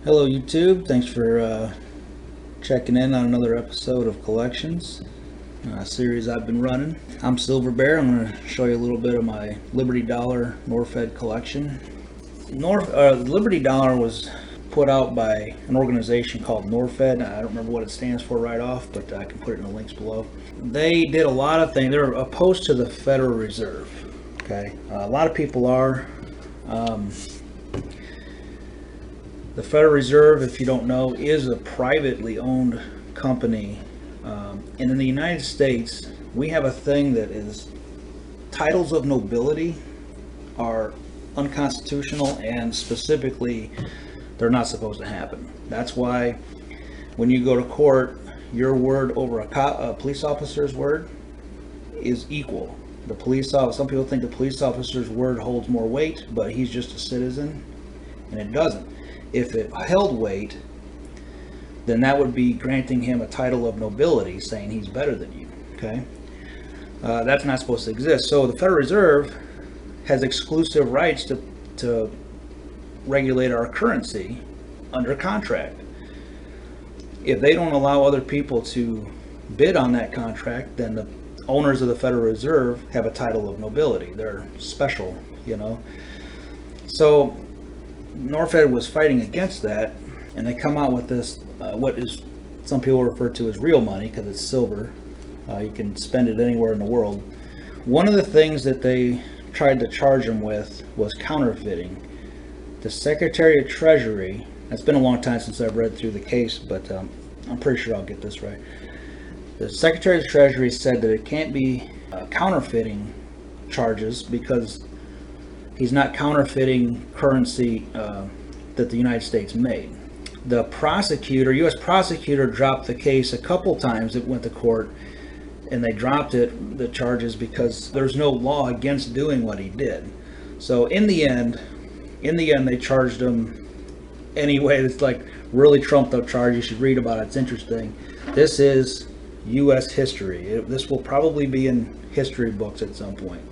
Hello YouTube, thanks for checking in on another episode of Collections, a series I've been running. I'm Silver Bear. I'm going to show you a little bit of my Liberty Dollar NORFED collection. Liberty Dollar was put out by an organization called NORFED. I don't remember what it stands for right off, but I can put it in the links below. They did a lot of things. They're opposed to the Federal Reserve. Okay, a lot of people are. The Federal Reserve, if you don't know, is a privately owned company. And in the United States, we have a thing that is titles of nobility are unconstitutional, and specifically, they're not supposed to happen. That's why when you go to court, your word over a police officer's word is equal. Some people think the police officer's word holds more weight, but he's just a citizen, and it doesn't. If it held weight, then that would be granting him a title of nobility, saying he's better than you. Okay, that's not supposed to exist. So the Federal Reserve has exclusive rights to regulate our currency under contract. If they don't allow other people to bid on that contract, then the owners of the Federal Reserve have a title of nobility. They're special, you know. So NORFED was fighting against that, and they come out with this, what is some people refer to as real money because it's silver. You can spend it anywhere in the world. One of the things that they tried to charge them with was counterfeiting. The Secretary of Treasury, it's been a long time since I've read through the case, but I'm pretty sure I'll get this right. The Secretary of Treasury said that it can't be counterfeiting charges because he's not counterfeiting currency that the United States made. The prosecutor, U.S. prosecutor, dropped the case a couple times. It went to court, and they dropped the charges, because there's no law against doing what he did. So in the end, they charged him anyway. It's like really trumped up charge. You should read about it. It's interesting. This is U.S. history. This will probably be in history books at some point.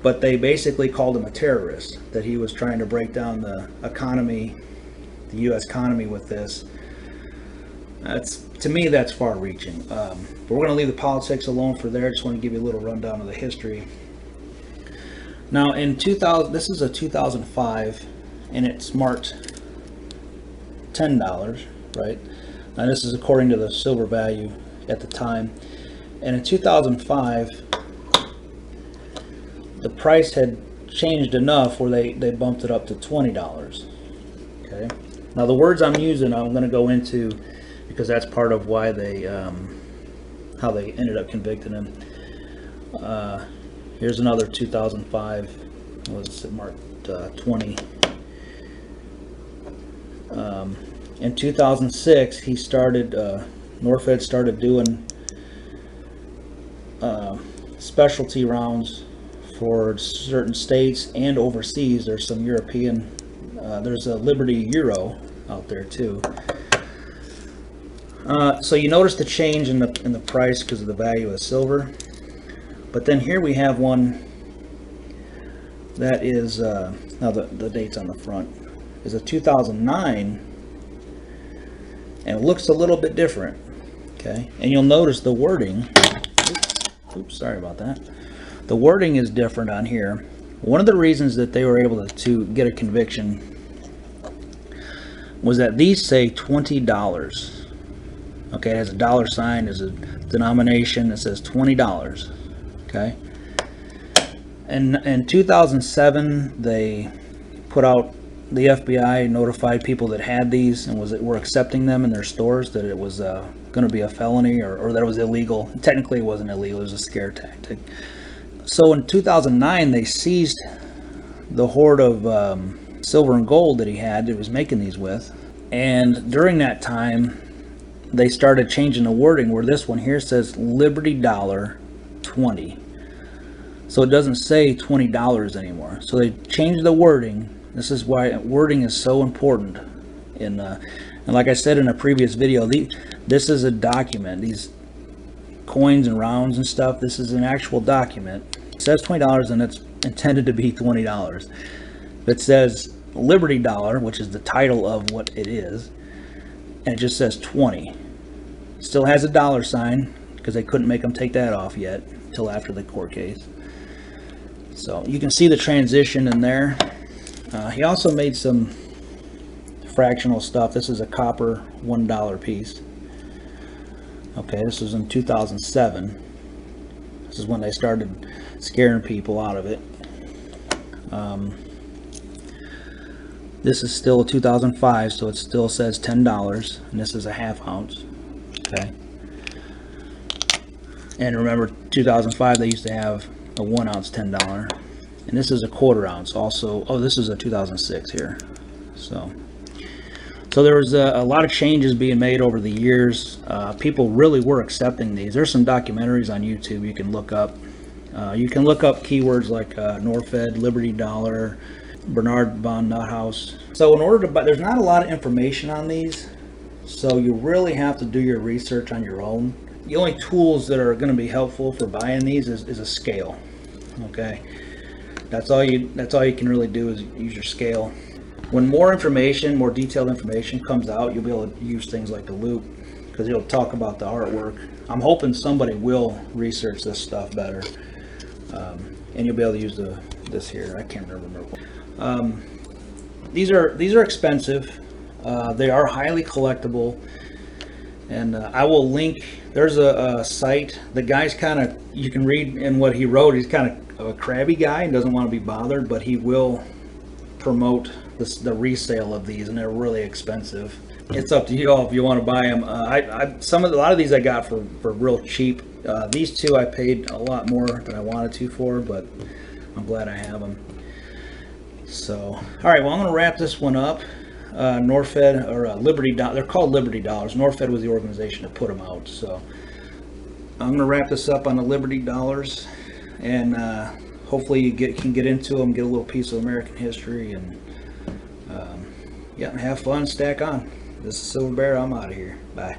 But they basically called him a terrorist, that he was trying to break down the economy, the U.S. economy with this. To me, that's far-reaching. But we're going to leave the politics alone for there. I just want to give you a little rundown of the history. Now, in 2000, this is a 2005, and it's marked $10, right? Now, this is according to the silver value at the time. And in 2005, the price had changed enough where they bumped it up to $20. Okay. Now the words I'm using, I'm going to go into, because that's part of why they, how they ended up convicting him. Here's another 2005. What was it marked 20? In 2006, he started. NORFED started doing specialty rounds for certain states and overseas. There's some European, there's a Liberty Euro out there too. So you notice the change in the price because of the value of silver. But then here we have one that is, now the date's on the front, is a 2009, and it looks a little bit different. Okay, and you'll notice the wording. Oops, sorry about that. The wording is different on here. One of the reasons that they were able to get a conviction was that these say $20. Okay, it has a dollar sign, there's a denomination that says $20. Okay, and in 2007, they put out, the FBI notified people that had these and were accepting them in their stores that it was going to be a felony, or that it was illegal. Technically, it wasn't illegal, it was a scare tactic. So in 2009, they seized the hoard of silver and gold that he was making these with. And during that time, they started changing the wording, where this one here says Liberty Dollar 20. So it doesn't say $20 anymore. So they changed the wording. This is why wording is so important. And like I said in a previous video, this is a document. These coins and rounds and stuff, this is an actual document. It says $20, and it's intended to be $20. It says Liberty Dollar, which is the title of what it is, and it just says 20. Still has a dollar sign because they couldn't make them take that off yet until after the court case. So you can see the transition in there. He also made some fractional stuff. This is a copper $1 piece. Okay, this was in 2007. This is when they started scaring people out of it. This is still 2005, so it still says $10, and this is a ½ ounce. Okay. And remember, 2005 they used to have a 1 ounce $10, and this is a ¼ ounce. Also, oh, this is a 2006 here. So there was a lot of changes being made over the years. People really were accepting these. There's some documentaries on YouTube you can look up. You can look up keywords like NORFED, Liberty Dollar, Bernard von Nothaus. So in order to buy, there's not a lot of information on these, so you really have to do your research on your own. The only tools that are going to be helpful for buying these is a scale. Okay, that's all you can really do is use your scale. When more information, more detailed information comes out, you'll be able to use things like the loop, because it'll talk about the artwork. I'm hoping somebody will research this stuff better, and you'll be able to use this here. I can't remember. These are expensive. They are highly collectible, and I will link. There's a site. The guy's kind of, you can read in what he wrote. He's kind of a crabby guy and doesn't want to be bothered, but he will promote the resale of these, and they're really expensive. It's up to you all if you want to buy them. A lot of these I got for real cheap. These two I paid a lot more than I wanted to for, but I'm glad I have them. So, all right, well, I'm going to wrap this one up. NORFED, or Liberty Dollar, they're called Liberty Dollars. NORFED was the organization that put them out. So I'm going to wrap this up on the Liberty Dollars, and hopefully you can get into them, get a little piece of American history, and yeah, have fun, stack on. This is Silver Bear. I'm out of here. Bye.